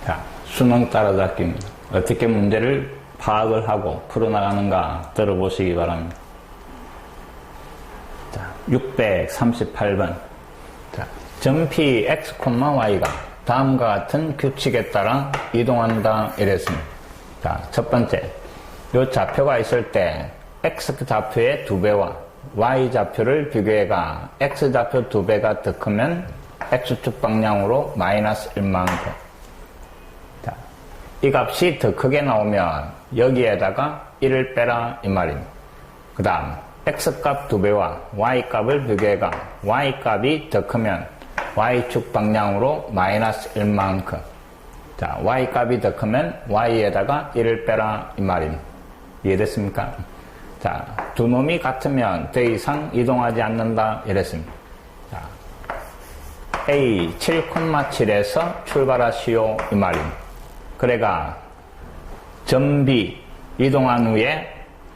자, 수능 따라잡기입니다. 어떻게 문제를 파악을 하고 풀어나가는가 들어보시기 바랍니다. 자, 638번. 자, 점P x, y가 다음과 같은 규칙에 따라 이동한다 이랬습니다. 자, 첫 번째, 요 좌표가 있을 때 x 좌표의 2배와 y 좌표를 비교해가 x 좌표 2배가 더 크면 x축 방향으로 마이너스 1만큼. 자, 이 값이 더 크게 나오면 여기에다가 1을 빼라 이 말입니다. 그 다음 x값 2배와 y값을 비교해가 y값이 더 크면 y축 방향으로 마이너스 1만큼. 자, y값이 더 크면 y에다가 1을 빼라 이 말입니다. 이해됐습니까? 자, 두 놈이 같으면 더 이상 이동하지 않는다 이랬습니다. 자, A 7,7에서 출발하시오 이 말입니다. 그래가 점 B 이동한 후에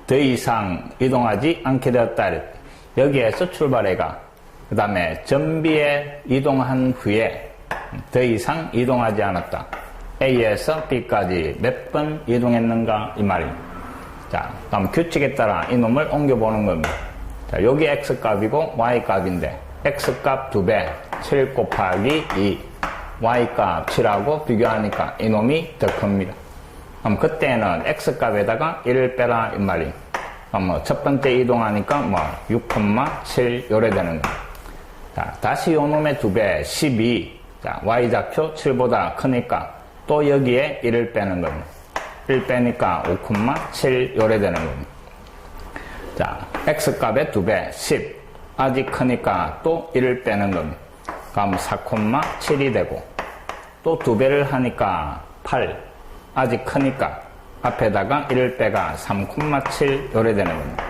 더 이상 이동하지 않게 되었다. 여기에서 출발해가 그 다음에 점 B에 이동한 후에 더 이상 이동하지 않았다. A에서 B까지 몇 번 이동했는가 이 말입니다. 자, 다음 규칙에 따라 이놈을 옮겨보는 겁니다. 자, 여기 X값이고 Y값인데 X값 2배 7 곱하기 2 Y값 7하고 비교하니까 이놈이 더 큽니다. 그럼 그때는 X값에다가 1을 빼라 이 말이. 그럼 첫 번째 이동하니까 6,7 요래 되는 거예요. 자, 다시 요놈의 2배 12. 자, Y좌표 7보다 크니까 또 여기에 1을 빼는 겁니다. 1 빼니까 5,7 요래 되는 겁니다. 자, X값의 2배 10. 아직 크니까 또 1을 빼는 겁니다. 그럼 4,7이 되고 또 2배를 하니까 8. 아직 크니까 앞에다가 1을 빼가 3,7 요래 되는 겁니다.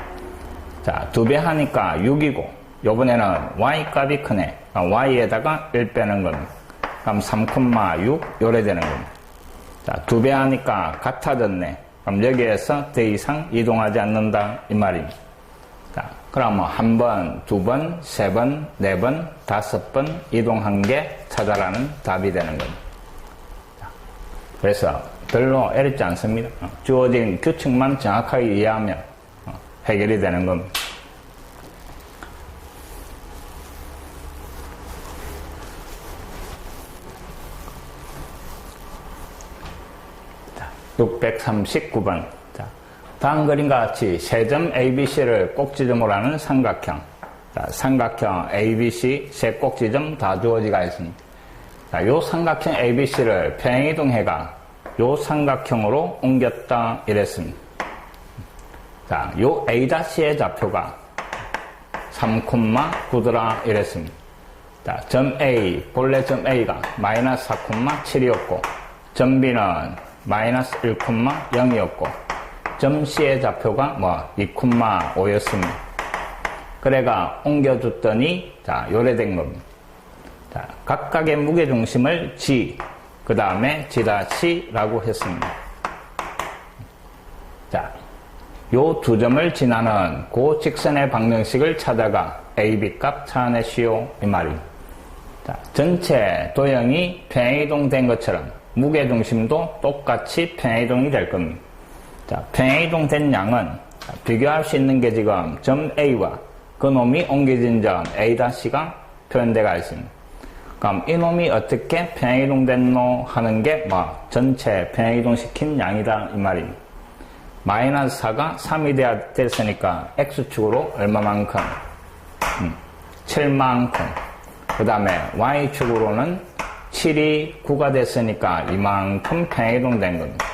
자, 2배 하니까 6이고 요번에는 Y값이 크네. Y에다가 1 빼는 겁니다. 그럼 3,6 요래 되는 겁니다. 자, 2배 하니까 같아졌네. 그럼 여기에서 더 이상 이동하지 않는다 이 말입니다. 자, 그럼 1번, 2번, 3번, 4번, 5번 이동한 게 찾아라는 답이 되는 겁니다. 자, 그래서 별로 어렵지 않습니다. 주어진 규칙만 정확하게 이해하면 해결이 되는 겁니다. 자, 639번. 자, 다음 그림과 같이 세 점 ABC를 꼭지점으로 하는 삼각형. 자, 삼각형 ABC 세 꼭지점 다 주어지가 있습니다. 자, 요 삼각형 ABC를 평행이동해가 요 삼각형으로 옮겼다 이랬습니다. 자, 요 A의 좌표가 3,9더라 이랬습니다. 자, 점 A, 본래 점 A가 마이너스 4,7이었고 점 B는 마이너스 1,0이었고 점 C의 좌표가 2,5였습니다. 그래가 옮겨줬더니 자, 요래 된 겁니다. 자, 각각의 무게중심을 G, 그 다음에 G'라고 했습니다. 자, 요 두 점을 지나는 그 직선의 방정식을 찾아가 AB 값 찾아내시오 이 말입니다. 자, 전체 도형이 평행이동된 것처럼 무게중심도 똑같이 평행이동이 될 겁니다. 자, 평행이동된 양은 비교할 수 있는 게 지금 점 A와 그놈이 옮겨진 점 A-가 표현되어 있습니다. 그럼 이놈이 어떻게 평행이동됐노 하는 게 전체 평행이동시킨 양이다 이 말입니다. 마이너스 4가 3이 됐으니까 X축으로 얼마만큼? 7만큼. 그 다음에 Y축으로는 7이 9가 됐으니까 이만큼 평행이동된 겁니다.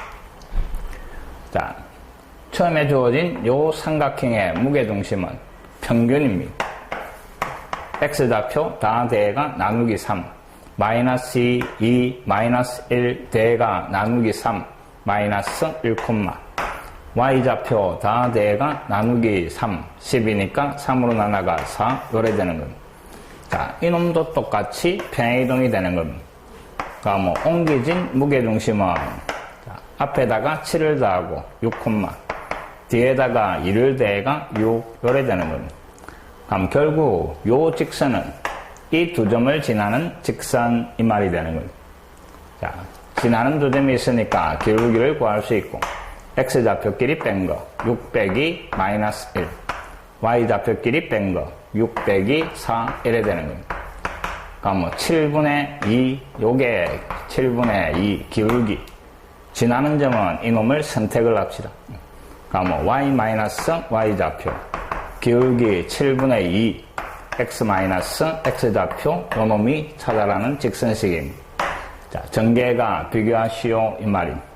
자, 처음에 주어진 요 삼각형의 무게중심은 평균입니다. X좌표 다 대가 나누기 3, 마이너스 2, 마이너스 1 대가 나누기 3, 마이너스 1, Y좌표 다 대가 나누기 3, 10이니까 3으로 나눠가 4, 요래 되는 겁니다. 자, 이놈도 똑같이 평행이동이 되는 겁니다. 그러니까 옮겨진 무게중심은 자, 앞에다가 7을 더하고 6, 뒤에다가 2를 더해가 6, 요래 되는 겁니다. 그럼 결국 요 직선은 이 두 점을 지나는 직선 이 말이 되는 겁니다. 자, 지나는 두 점이 있으니까 기울기를 구할 수 있고, x좌표끼리 뺀 거, 6 빼기 마이너스 1. y좌표끼리 뺀 거, 6 빼기 4, 이래 되는 겁니다. 그러니까 7분의 2, 요게 7분의 2 기울기. 지나는 점은 이놈을 선택을 합시다. 그러니까 y 마이너스 y좌표. 기울기 7분의 2, x 마이너스 x좌표, 요놈이 찾아라는 직선식입니다. 자, 전개가 비교하시오, 이 말입니다.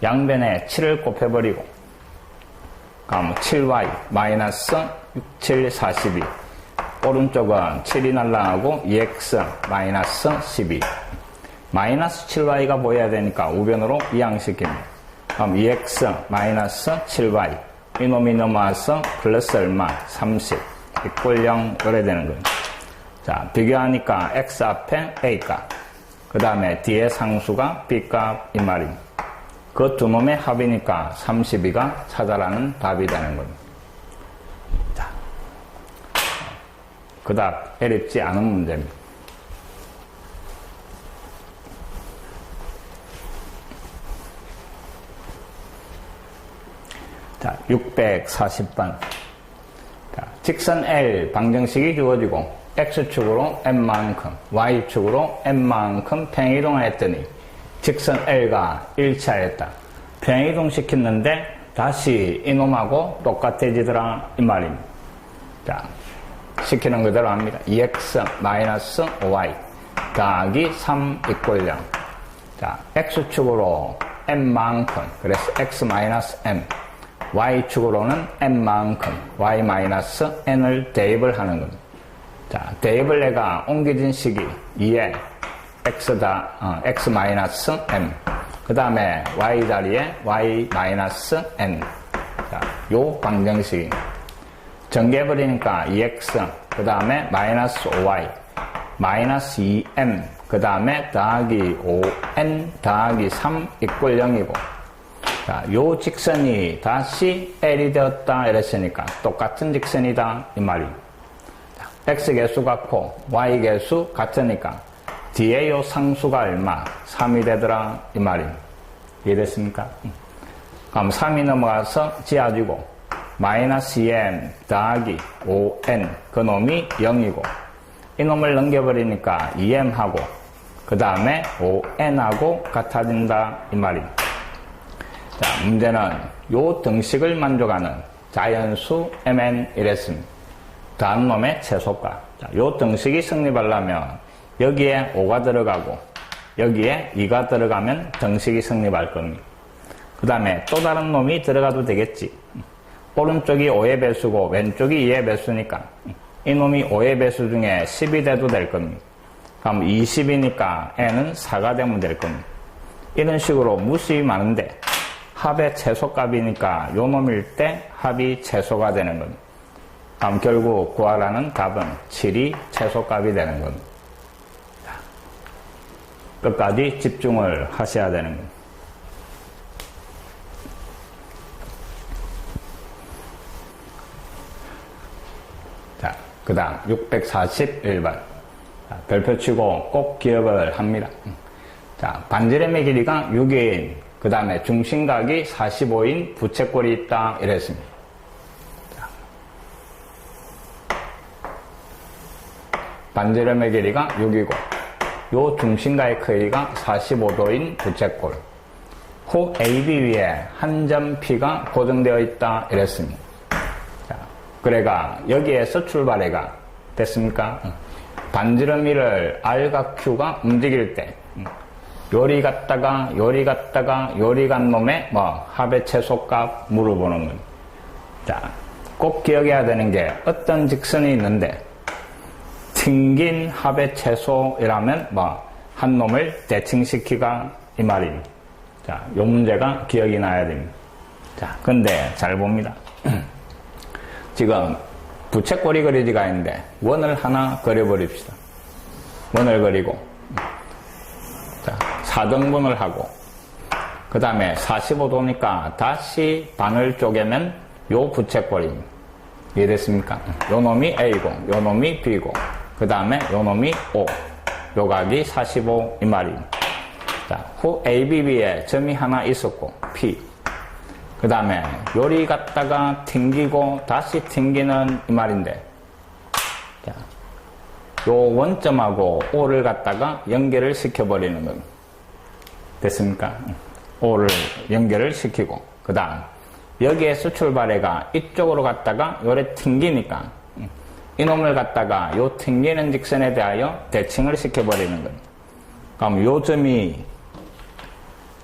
양변에 7을 곱해버리고, 그럼 7y 마이너스 6, 7, 42. 오른쪽은 7이 날라가고 2x 마이너스 12. 마이너스 7y가 보여야 되니까 우변으로 이항시킵니다. 그럼 2x 마이너스 7y. 이놈이 넘어와서 플러스 얼마? 30. 이꼴 0, 이래 되는 거예요. 자, 비교하니까 x 앞에 a값. 그 다음에 뒤에 상수가 b값, 이 말입니다. 그 두 놈의 합이니까 32가 찾아라는 답이 되는 겁니다. 자, 그 답 어렵지 않은 문제입니다. 자, 640번. 자, 직선 L 방정식이 주어지고 x축으로 n만큼, y축으로 n만큼 평행이동했더니 직선 L가 일치하였다. 평행이동 시켰는데 다시 이놈하고 똑같아지더라, 이 말입니다. 자, 시키는 그대로 합니다. 2x 마이너스 5y 더하기 3 이꼴 0. 자, x축으로 n만큼, 그래서 x 마이너스 n. y축으로는 n만큼, y 마이너스 n을 대입을 하는 겁니다. 자, 대입을 내가 옮겨진 식이 2에 x 마이너스 m. 그 다음에 y 자리에 y 마이너스 n. 자, 요 방정식이 전개해버리니까 2x, 그 다음에 마이너스 5y, 마이너스 2m, 그 다음에 더하기 5n 더하기 3 이꼴 0이고, 자, 요 직선이 다시 L이 되었다 이랬으니까 똑같은 직선이다, 이 말입니다. x 개수 같고 y 개수 같으니까 뒤에 요 상수가 얼마? 3이 되더라, 이 말입니다. 이해됐습니까? 그럼 3이 넘어가서 지어지고 마이너스 2n 더하기 5n, 그 놈이 0이고 이 놈을 넘겨버리니까 2m하고 그 다음에 5n하고 같아진다, 이 말입니다. 자, 문제는 요 등식을 만족하는 자연수 mn 이랬습니다. 다음 놈의 최소값. 자, 요 등식이 성립하려면 여기에 5가 들어가고 여기에 2가 들어가면 등식이 성립할 겁니다. 그 다음에 또 다른 놈이 들어가도 되겠지. 오른쪽이 5의 배수고 왼쪽이 2의 배수니까 이 놈이 5의 배수 중에 10이 돼도 될 겁니다. 그럼 20이니까 n은 4가 되면 될 겁니다. 이런 식으로 무수히 많은데 합의 최소값이니까 요 놈일 때 합이 최소가 되는 겁니다. 그럼 결국 구하라는 답은 7이 최소값이 되는 겁니다. 끝까지 집중을 하셔야 되는 겁니다. 자, 그 다음 641번. 별표 치고 꼭 기억을 합니다. 자, 반지름의 길이가 6인, 그 다음에 중심각이 45인 부채꼴이 있다 이랬습니다. 자, 반지름의 길이가 6이고 요 중심각의 크기가 45도인 부채꼴. 후 AB 위에 한 점 P가 고정되어 있다 이랬습니다. 자, 그래가 여기에서 출발해가 됐습니까? 반지름이를 R과 Q가 움직일 때 요리 갔다가 요리 갔다가 요리 간 놈의 합의 최소값 물어보는 겁니다. 자, 꼭 기억해야 되는 게 어떤 직선이 있는데 튕긴 합의 최소이라면 한 놈을 대칭시키가 이 말입니다. 자, 요 문제가 기억이 나야 됩니다. 자, 근데 잘 봅니다. 지금 부채꼴이 그려지가 있는데 원을 하나 그려버립시다. 원을 그리고 자, 4등분을 하고 그 다음에 45도니까 다시 반을 쪼개면 요 부채꼴입니다. 이해됐습니까? 요 놈이 A고 요 놈이 B고 그 다음에 요 놈이 O, 요 각이 45 이 말입니다. 자, 후 ABB에 점이 하나 있었고, P. 그 다음에 요리 갔다가 튕기고 다시 튕기는 이 말인데, 자, 요 원점하고 O를 갖다가 연결을 시켜버리는 겁니다. 됐습니까? O를 연결을 시키고, 그 다음, 여기에서 출발해가 이쪽으로 갔다가 요래 튕기니까, 이놈을 갖다가 요 튕기는 직선에 대하여 대칭을 시켜버리는 겁니다. 그럼 요 점이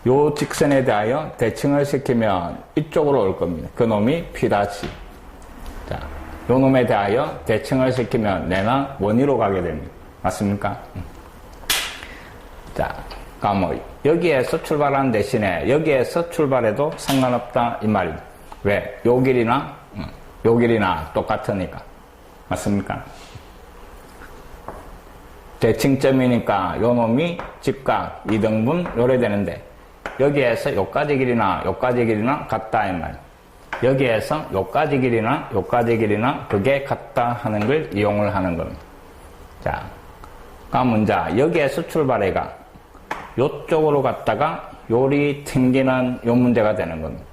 요 직선에 대하여 대칭을 시키면 이쪽으로 올 겁니다. 그 놈이 P'. 자, 요 놈에 대하여 대칭을 시키면 내나 원위로 가게 됩니다. 맞습니까? 자, 그럼 여기에서 출발하는 대신에 여기에서 출발해도 상관없다 이 말입니다. 왜? 요 길이나 똑같으니까. 맞습니까? 대칭점이니까 요 놈이 직각 2등분 요래 되는데 여기에서 요까지 길이나 요까지 길이나 같다 이 말. 여기에서 요까지 길이나 요까지 길이나 그게 같다 하는 걸 이용을 하는 겁니다. 자, 그러면 자 여기에서 출발해가 요쪽으로 갔다가 요리 튕기는 요 문제가 되는 겁니다.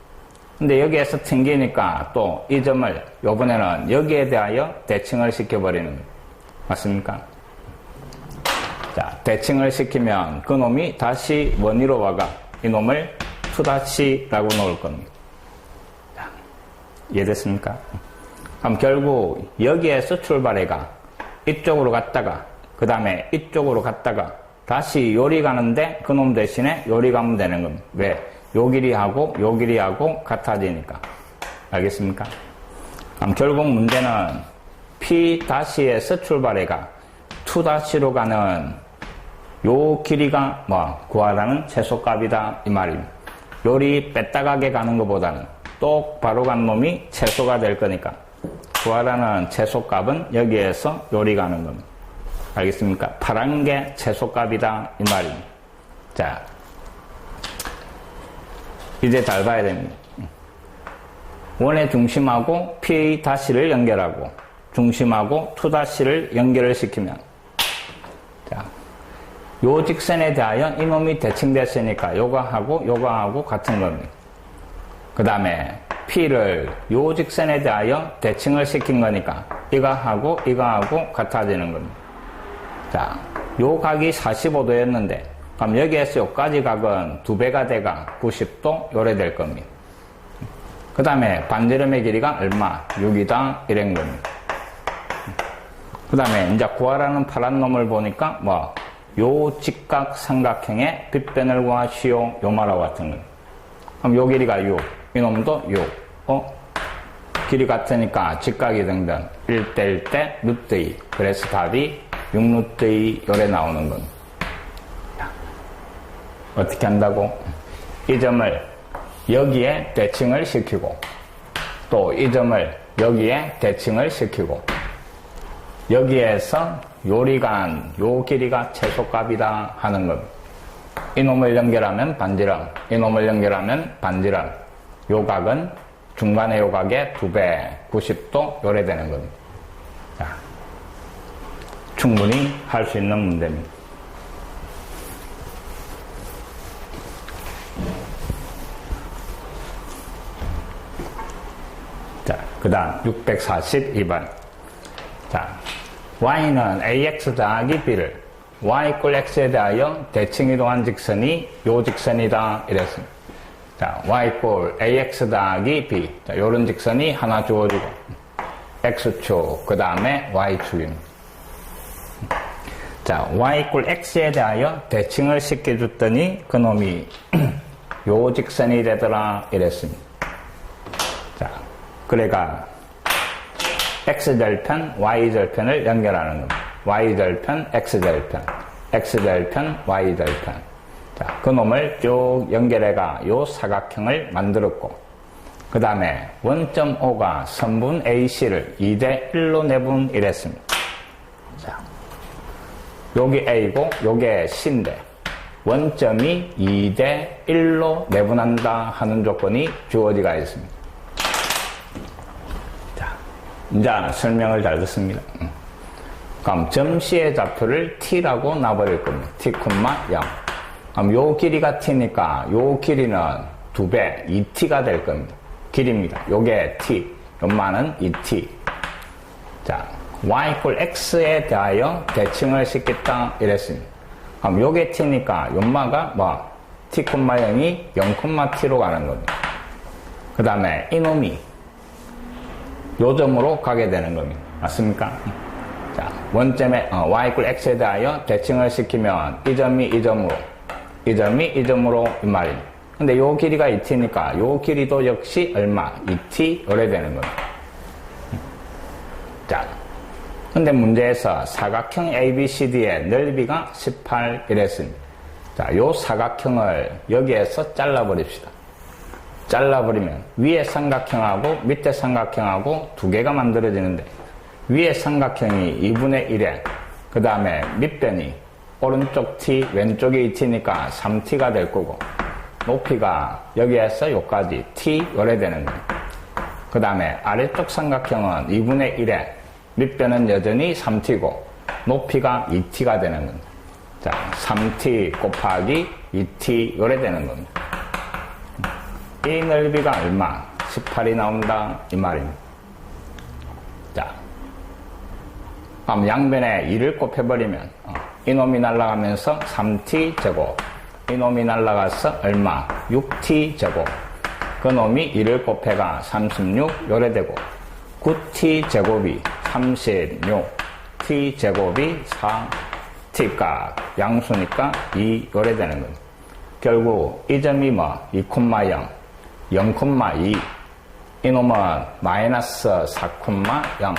근데 여기에서 튕기니까 또 이 점을 요번에는 여기에 대하여 대칭을 시켜버리는 겁니다. 맞습니까? 자, 대칭을 시키면 그 놈이 다시 원위로 와가 이 놈을 2'라고 놓을 겁니다. 자, 이해됐습니까? 그럼 결국 여기에서 출발해가 이쪽으로 갔다가 그 다음에 이쪽으로 갔다가 다시 요리 가는데 그 놈 대신에 요리 가면 되는 겁니다. 왜? 요 길이하고 요 길이하고 같아지니까. 알겠습니까? 그럼 결국 문제는 P'에서 출발해가 2'로 가는 요 길이가 구하라는 최소값이다 이 말입니다. 요리 뺐다가게 가는 것보다는 똑바로 간 놈이 최소가 될 거니까 구하라는 최소값은 여기에서 요리 가는 겁니다. 알겠습니까? 파란 게 최소값이다 이 말입니다. 자, 이제 잘 봐야 됩니다. 원의 중심하고 P'를 연결하고 중심하고 2'를 연결을 시키면 자, 요 직선에 대하여 이놈이 대칭됐으니까 요거하고 같은 겁니다. 그 다음에 P를 요 직선에 대하여 대칭을 시킨 거니까 이거하고 같아지는 겁니다. 자, 요 각이 45도였는데 그럼 여기에서 요까지 각은 2배가 돼가 90도 요래 될 겁니다. 그 다음에 반지름의 길이가 얼마? 6이다 이런 겁니다. 그 다음에 이제 구하라는 파란 놈을 보니까 요 직각 삼각형의 빗변을 구하시오 요 말하고 같은 거예요. 그럼 요 길이가 6, 이놈도 6. 길이 같으니까 직각이 등등 1대 1대 루트 2. 그래서 답이 6루트 2 요래 나오는 겁니다. 어떻게 한다고? 이 점을 여기에 대칭을 시키고 또 이 점을 여기에 대칭을 시키고 여기에서 요리간 요 길이가 최소값이다 하는 겁니다. 이놈을 연결하면 반지름, 이놈을 연결하면 반지름. 요 각은 중간의 요 각의 2배 90도 요래 되는 겁니다. 자, 충분히 할 수 있는 문제입니다. 자, 그 다음 642번. 자, y는 ax 더하기 b를 y = x에 대하여 대칭이동한 직선이 요 직선이다 이랬습니다. 자, y = ax 더하기 b. 자, 요런 직선이 하나 주어지고 x축, 그 다음에 y축입니다. 자, y = x에 대하여 대칭을 시켜줬더니 그놈이 요 직선이 되더라 이랬습니다. 자, 그래가 x절편, y절편을 연결하는 겁니다. y절편, x절편, x절편, y절편. 자, 그놈을 쭉 연결해가 요 사각형을 만들었고 그 다음에 원점 O가 선분 AC를 2대 1로 내분 이랬습니다. 자, 요게 A고 요게 C인데 원점이 2대 1로 내분한다 하는 조건이 주어지가 있습니다. 자, 이제 설명을 잘 듣습니다. 그럼 점 C의 좌표를 T라고 놔버릴 겁니다. T, 0. 그럼 요 길이가 t니까 요 길이는 2배, 2t가 될 겁니다. 길입니다. 요게 t, 연마는 2t. 자, y equal x에 대하여 대칭을 시켰다 이랬습니다. 그럼 요게 t니까 연마가 뭐 t, 0이 0,t로 가는 겁니다. 그 다음에 이놈이 요 점으로 가게 되는 겁니다. 맞습니까? 자, 원점에 y equal x에 대하여 대칭을 시키면 이 점이 이 점으로, 이 점이 이 점으로 이 말입니다. 근데 요 길이가 2t니까 요 길이도 역시 얼마? 2t 요래 되는 겁니다. 자, 근데 문제에서 사각형 ABCD의 넓이가 18 이랬습니다. 자, 요 사각형을 여기에서 잘라버립시다. 잘라버리면 위에 삼각형하고 밑에 삼각형하고 두 개가 만들어지는데 위에 삼각형이 2분의 1에 그 다음에 밑변이 오른쪽 t 왼쪽이 2t니까 3t가 될 거고 높이가 여기에서 여기까지 t 요래 되는 거예요. 그 다음에 아래쪽 삼각형은 2분의 1에 밑변은 여전히 3t고 높이가 2t가 되는 겁니다. 자, 3t 곱하기 2t 요래 되는 겁니다. 이 넓이가 얼마? 18이 나온다 이 말입니다. 자, 그럼 양변에 2를 곱해버리면 이놈이 날아가면서 3t 제곱, 이놈이 날아가서 얼마? 6t 제곱, 그 놈이 2를 곱해가 36 요래 되고 9t 제곱이 36, t 제곱이 4t가 양수니까 2 요래 되는 겁니다. 결국 이 점이 뭐 2,0, 0,2, 이놈은 마이너스 4,0,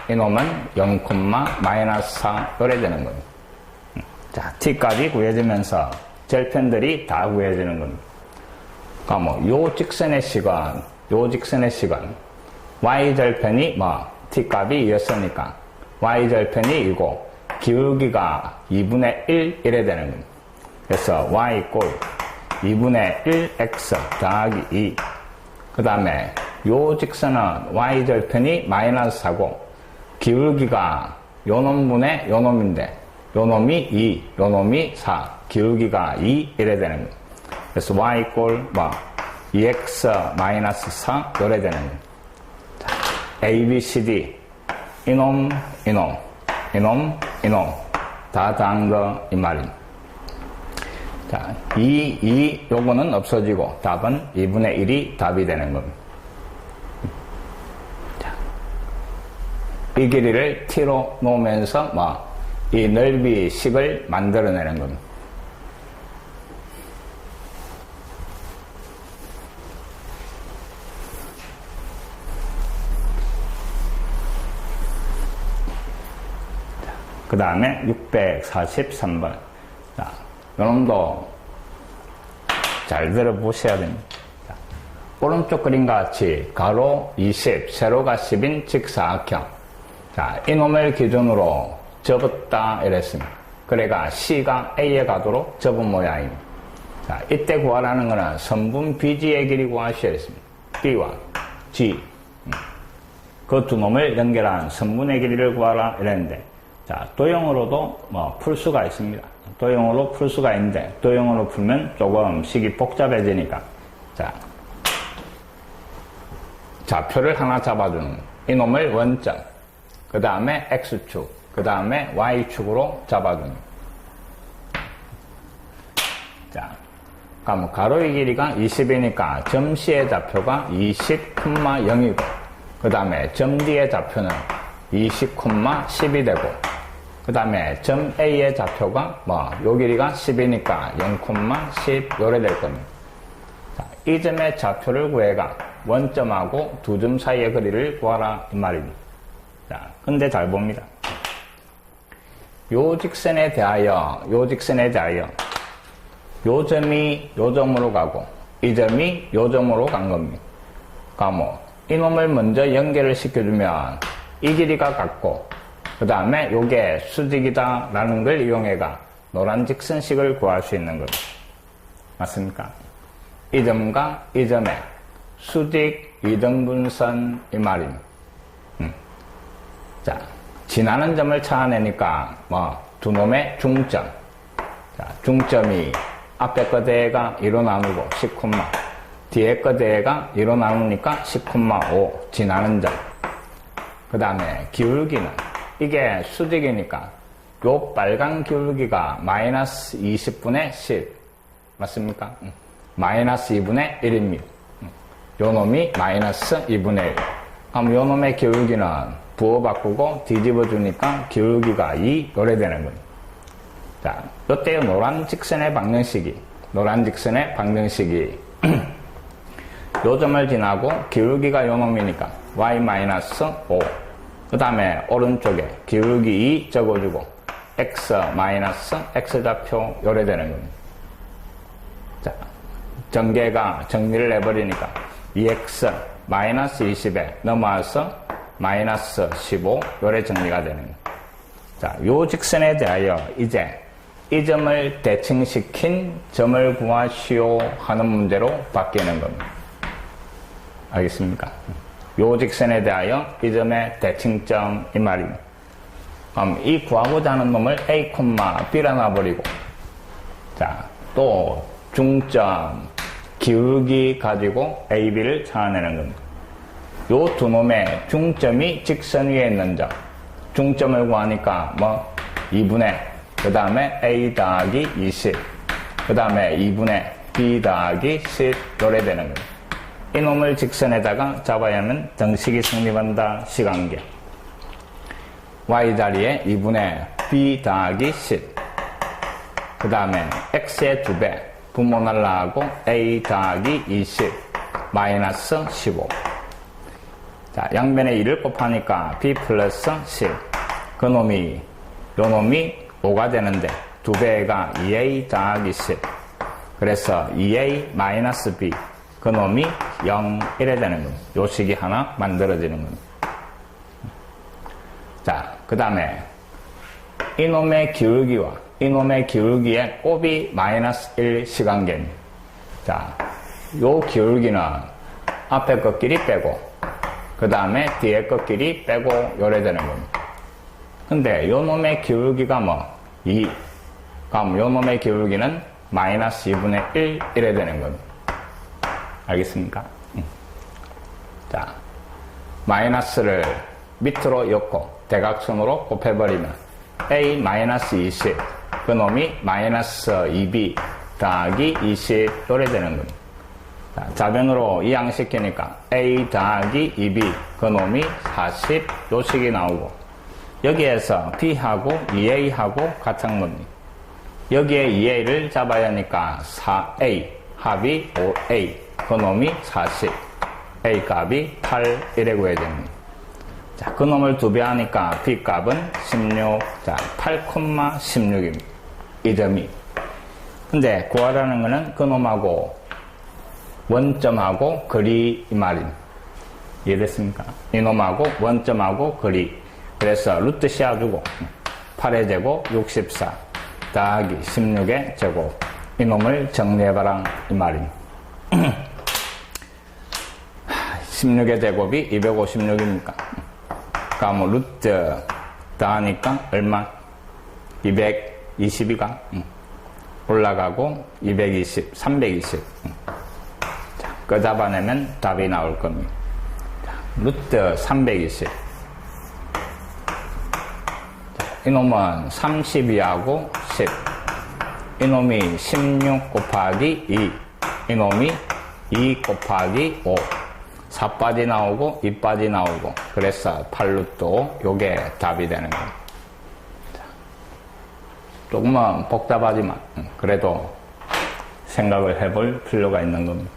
이놈은 0,-4 요래 되는 겁니다. 자, t까지 구해지면서 절편들이 다 구해지는 겁니다. 그러니까 요 직선의 시간, 요 직선의 시간, y절편이 t 값이 2였으니까 y절편이 이고 기울기가 2분의 1 이래 되는 겁니다. 그래서 y equal 2분의 1x 더하기 2. 그 다음에 요 직선은 y절편이 마이너스 4고 기울기가 요 놈분의 요 놈인데 요 놈이 2, 요 놈이 4, 기울기가 2 이래 되는 겁니다. 그래서 y equal 2x 마이너스 4 요래 되는 겁니다. 자, a, b, c, d 이놈, 이놈, 이놈, 이놈 다 더한 거 이 말입니다. 자, 2 요거는 없어지고 답은 2분의 1이 답이 되는 겁니다. 자, 이 길이를 t로 놓으면서 이 넓이식을 만들어내는 겁니다. 그 다음에 643번. 자, 요놈도 잘 들어보셔야 됩니다. 자, 오른쪽 그림과 같이 가로 20, 세로가 10인 직사각형. 자, 이놈을 기준으로 접었다 이랬습니다. 그래가 C가 A에 가도록 접은 모양입니다. 자, 이때 구하라는 것은 선분 BG의 길이 구하셔야 했습니다. B와 G. 그 두 놈을 연결한 선분의 길이를 구하라 이랬는데, 자, 도형으로도 풀 수가 있습니다. 도형으로 풀 수가 있는데, 도형으로 풀면 조금 식이 복잡해지니까, 자, 좌표를 하나 잡아주는 이놈을 원점, 그 다음에 X축, 그 다음에 Y축으로 잡아줍니다. 자, 그럼 가로의 길이가 20이니까 점 C의 좌표가 20,0이고, 그 다음에 점 D의 좌표는 20,10이 되고, 그 다음에 점 A의 좌표가 요 길이가 10이니까 0,10 요래 될 겁니다. 자, 이 점의 좌표를 구해가 원점하고 두 점 사이의 거리를 구하라 이 말입니다. 자, 근데 잘 봅니다. 요 직선에 대하여 요 점이 요 점으로 가고 이 점이 요 점으로 간 겁니다. 그러니까 이놈을 먼저 연결을 시켜주면 이 길이가 같고 그 다음에 요게 수직이다 라는 걸 이용해가 노란 직선식을 구할 수 있는 겁니다. 맞습니까? 이 점과 이 점의 수직 이등분선 이 말입니다. 자, 지나는 점을 찾아내니까 두 놈의 중점. 자, 중점이 앞에 거 대가 2로 나누고 10, 뒤에 거 대가 2로 나누니까 10,5 지나는 점. 그 다음에 기울기는 이게 수직이니까 요 빨간 기울기가 마이너스 20분의 10 맞습니까? 마이너스 2분의 1입니다. 요 놈이 마이너스 2분의 1. 그럼 요 놈의 기울기는 부호 바꾸고 뒤집어 주니까 기울기가 2 요래 되는 거예요. 자, 요때 노란 직선의 방정식이 요 점을 지나고 기울기가 요 놈이니까 y-5. 그 다음에 오른쪽에 기울기 2 적어주고 x-x좌표 요래 되는 겁니다. 자, 전개가 정리를 해버리니까 2x 마이너스 20에 넘어와서 마이너스 15 요래 정리가 되는 겁니다. 자, 요 직선에 대하여 이제 이 점을 대칭시킨 점을 구하시오 하는 문제로 바뀌는 겁니다. 알겠습니까? 요 직선에 대하여 이 점의 대칭점 이 말입니다. 그럼 이 구하고자 하는 놈을 A, B라 놔버리고 자, 또 중점 기울기 가지고 A, B를 찾아내는 겁니다. 요 두 놈의 중점이 직선 위에 있는 점 중점을 구하니까 2분의 그 다음에 A 더하기 20 그 다음에 2분의 B 더하기 10 요래 되는 겁니다. 이놈을 직선에다가 잡아야 하면 정식이 성립한다. 시간계 Y 자리에 2분의 B 더하기 10 그 다음에 X의 2배 분모 날라가고 A 더하기 20 마이너스 15 자, 양변에 2를 곱하니까 B 플러스 10 그 놈이 요 놈이 5가 되는데 2배가 2A 더하기 10 그래서 2A 마이너스 B 그 놈이 0 이래 되는 겁니다. 요 식이 하나 만들어지는 겁니다. 자, 그 다음에 이놈의 기울기와 이놈의 기울기의 곱이 마이너스 1 시간계입니다. 자, 요 기울기는 앞에 것끼리 빼고 그 다음에 뒤에 것끼리 빼고 요래 되는 겁니다. 근데 요 놈의 기울기가 2 그럼 요 놈의 기울기는 마이너스 2분의 1 이래 되는 겁니다. 알겠습니까? 자, 마이너스를 밑으로 엮고 대각선으로 곱해버리면 A 마이너스 20 그 놈이 마이너스 2B 더하기 20 요래 되는 겁니다. 자, 좌변으로 이항시키니까 A 더하기 2B 그 놈이 40 요 식이 나오고 여기에서 B하고 2A하고 같은 겁니다. 여기에 2A를 잡아야 하니까 4A 합이 5A 그 놈이 40 A 값이 8 이래 구해야 됩니다. 자, 그 놈을 2배 하니까 B 값은 16 자, 8,16입니다. 이 점이 근데 구하라는 거는 그 놈하고 원점하고 거리 이 말입니다. 이해됐습니까? 이 놈하고 원점하고 거리 그래서 루트 씌워주고 8의 제곱 64 더하기 16의 제곱 이놈을 정리해봐라 이 말입니다. 16의 제곱이 256입니까? 그럼 루트 더하니까 얼마? 222가 올라가고 220, 320 자, 그 잡아내면 답이 나올 겁니다. 자, 루트 320 이놈은 32하고 10 이놈이 16 곱하기 2 이놈이 2 곱하기 5 4빠지 나오고 2빠지 나오고 그래서 8루트 5 요게 답이 되는 겁니다. 조금은 복잡하지만 그래도 생각을 해볼 필요가 있는 겁니다.